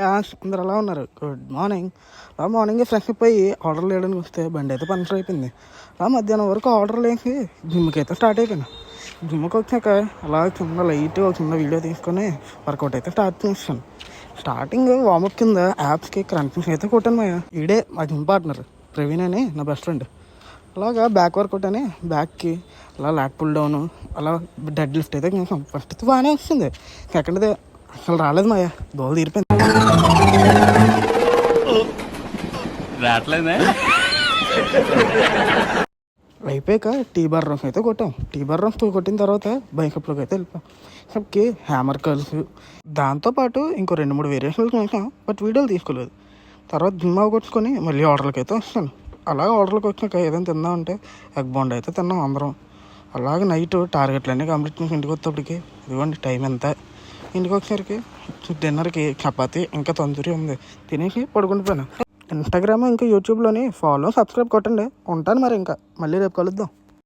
అందరు ఎలా ఉన్నారు? Good morning. Morning fresh up అయ్యి ఆర్డర్లు వేయడానికి వస్తే బండి అయితే పంచర్ అయిపోయింది. మధ్యాహ్నం వరకు ఆర్డర్లు వేసి జిమ్కి అయితే స్టార్ట్ అయిపోయాను. జిమ్కి వచ్చాక అలా చిన్న లైట్ చిన్న వీడియో తీసుకొని వర్కౌట్ అయితే స్టార్ట్ చేస్తాను. స్టార్టింగ్ వార్మప్ కింద యాప్స్కి క్రంచింగ్స్ అయితే కొట్టాను. ఈడే మా జిమ్ పార్ట్నర్ ప్రవీణ్ అని నా బెస్ట్ ఫ్రెండ్. అలాగా బ్యాక్ వర్కౌట్ అని బ్యాక్కి అలా లాట్ పుల్ డౌన్ అలా డెడ్ లిఫ్ట్ అయితే చేసాం. ఫస్ట్ అయితే బాగానే వస్తుంది, సెకండ్ది అసలు రాలేదు మాయా, దోలు తీరిపోయింది. అయిపోయాక టీ బార్ రౌండ్స్ అయితే కొట్టాం. టీ బార్ రౌండ్స్ కొట్టిన తర్వాత బైకప్లోకి అయితే వెళ్ళిపోయాం. సబ్కి హ్యామర్ కర్ల్స్ దాంతోపాటు ఇంకో 2-3 వేరియేషన్లు చూసాం, బట్ వీడియోలు తీసుకోలేదు. తర్వాత జిమ్ కొట్టుకొని మళ్ళీ ఆర్డర్లకి అయితే వస్తాను. అలాగే ఆర్డర్కి వచ్చాక ఏదైనా తిందామంటే ఎగ్ బోండా అయితే తిన్నాం అందరం. అలాగే నైట్ టార్గెట్లన్నీ కంప్లీట్ చేసి ఇంటికి వచ్చేప్పటికి ఇదిగోండి టైం ఎంత. ఇంటికి వచ్చేసరికి డిన్నర్కి చపాతి ఇంకా తందూరి ఉంది, తినేసి పడుకుండిపోయాను. ఇన్స్టాగ్రామ్ ఇంకా యూట్యూబ్లోని ఫాలో సబ్స్క్రైబ్ కొట్టండి. ఉంటాను మరి, ఇంకా మళ్ళీ రేపు కలుద్దాం.